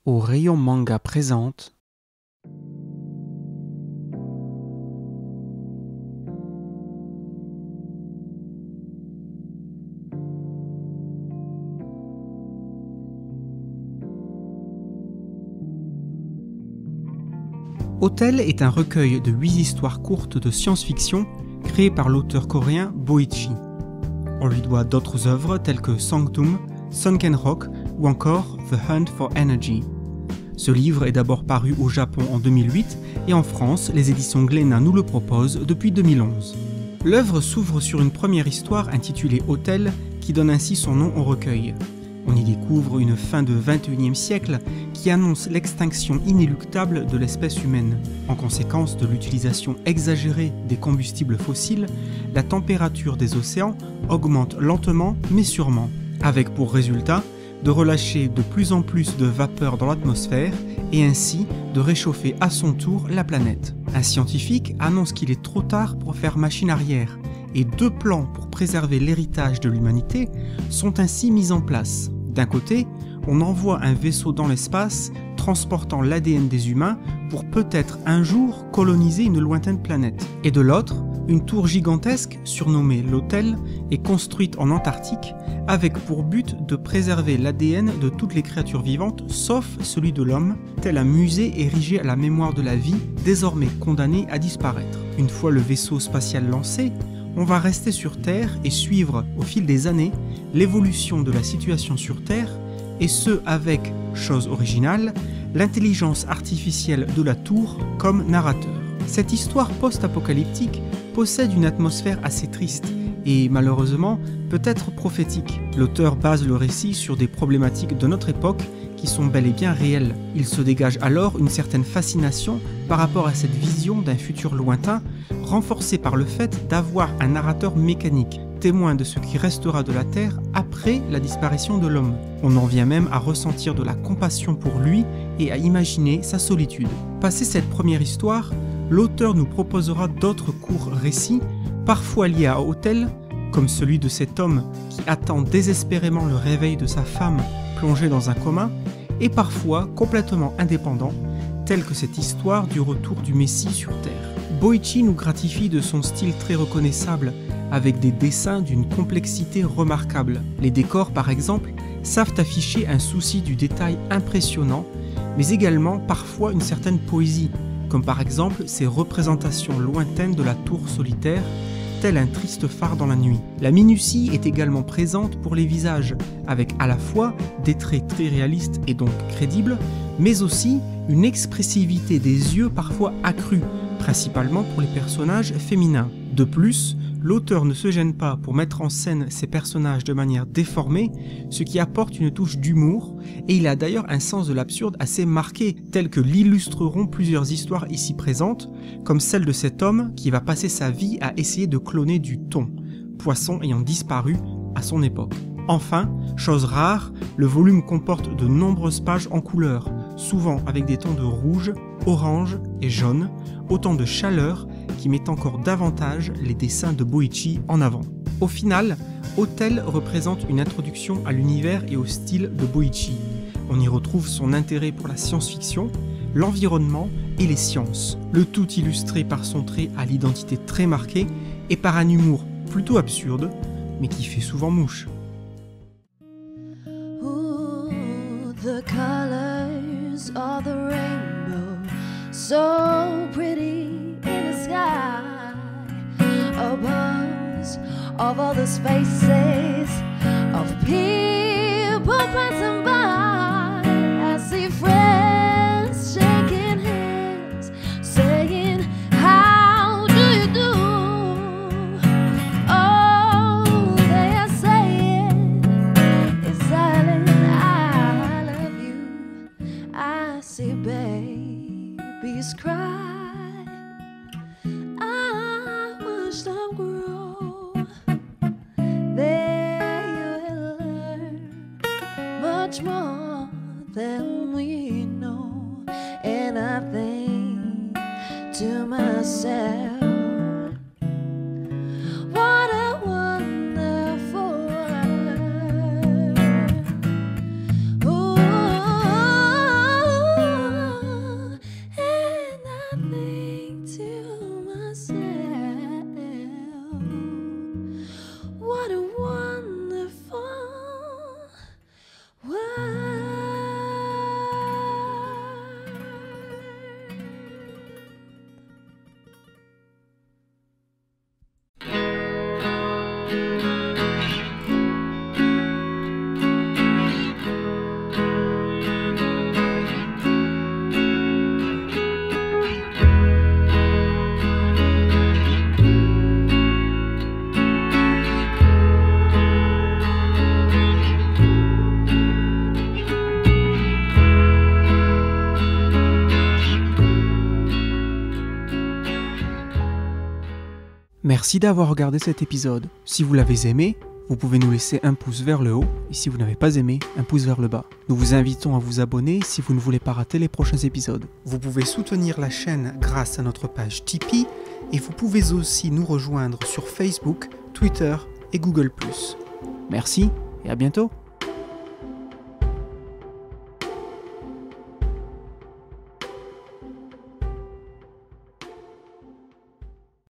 Au rayon manga présente Hotel est un recueil de 8 histoires courtes de science-fiction créé par l'auteur coréen Boichi. On lui doit d'autres œuvres telles que Sanctum, Sunken Rock ou encore The Hunt for Energy. Ce livre est d'abord paru au Japon en 2008 et en France, les éditions Glénat nous le proposent depuis 2011. L'œuvre s'ouvre sur une première histoire intitulée Hotel qui donne ainsi son nom au recueil. On y découvre une fin de 21e siècle qui annonce l'extinction inéluctable de l'espèce humaine. En conséquence de l'utilisation exagérée des combustibles fossiles, la température des océans augmente lentement mais sûrement, avec pour résultat de relâcher de plus en plus de vapeur dans l'atmosphère et ainsi de réchauffer à son tour la planète. Un scientifique annonce qu'il est trop tard pour faire machine arrière et 2 plans pour préserver l'héritage de l'humanité sont ainsi mis en place. D'un côté, on envoie un vaisseau dans l'espace transportant l'ADN des humains pour peut-être un jour coloniser une lointaine planète. Et de l'autre, une tour gigantesque, surnommée l'Hôtel, est construite en Antarctique avec pour but de préserver l'ADN de toutes les créatures vivantes sauf celui de l'homme, tel un musée érigé à la mémoire de la vie, désormais condamné à disparaître. Une fois le vaisseau spatial lancé, on va rester sur Terre et suivre, au fil des années, l'évolution de la situation sur Terre, et ce avec, chose originale, l'intelligence artificielle de la tour comme narrateur. Cette histoire post-apocalyptique possède une atmosphère assez triste et malheureusement peut-être prophétique. L'auteur base le récit sur des problématiques de notre époque qui sont bel et bien réelles. Il se dégage alors une certaine fascination par rapport à cette vision d'un futur lointain, renforcée par le fait d'avoir un narrateur mécanique, témoin de ce qui restera de la Terre après la disparition de l'homme. On en vient même à ressentir de la compassion pour lui et à imaginer sa solitude. Passé cette première histoire, l'auteur nous proposera d'autres courts récits, parfois liés à Hotel, comme celui de cet homme qui attend désespérément le réveil de sa femme plongée dans un coma, et parfois complètement indépendants, telle que cette histoire du retour du Messie sur Terre. Boichi nous gratifie de son style très reconnaissable, avec des dessins d'une complexité remarquable. Les décors, par exemple, savent afficher un souci du détail impressionnant, mais également parfois une certaine poésie, comme par exemple ces représentations lointaines de la tour solitaire, tel un triste phare dans la nuit. La minutie est également présente pour les visages, avec à la fois des traits très réalistes et donc crédibles, mais aussi une expressivité des yeux parfois accrue, principalement pour les personnages féminins. De plus, l'auteur ne se gêne pas pour mettre en scène ses personnages de manière déformée, ce qui apporte une touche d'humour, et il a d'ailleurs un sens de l'absurde assez marqué, tel que l'illustreront plusieurs histoires ici présentes, comme celle de cet homme qui va passer sa vie à essayer de cloner du thon, poisson ayant disparu à son époque. Enfin, chose rare, le volume comporte de nombreuses pages en couleur, souvent avec des tons de rouge, orange et jaune, autant de chaleur qui met encore davantage les dessins de Boichi en avant. Au final, Hotel représente une introduction à l'univers et au style de Boichi. On y retrouve son intérêt pour la science-fiction, l'environnement et les sciences, le tout illustré par son trait à l'identité très marquée et par un humour plutôt absurde, mais qui fait souvent mouche. Ooh, the colors of the rainbow, so pretty in the sky. A buzz of all the spaces of people passing by. I see friends shaking hands, saying, how do you do? All they are saying is silent, I love you. I see babies cry. I watch them grow. They will learn much more than we know. And I think to myself, what a wonderful world. Ooh, Merci d'avoir regardé cet épisode. Si vous l'avez aimé, vous pouvez nous laisser un pouce vers le haut et si vous n'avez pas aimé, un pouce vers le bas. Nous vous invitons à vous abonner si vous ne voulez pas rater les prochains épisodes. Vous pouvez soutenir la chaîne grâce à notre page Tipeee et vous pouvez aussi nous rejoindre sur Facebook, Twitter et Google+. Merci et à bientôt.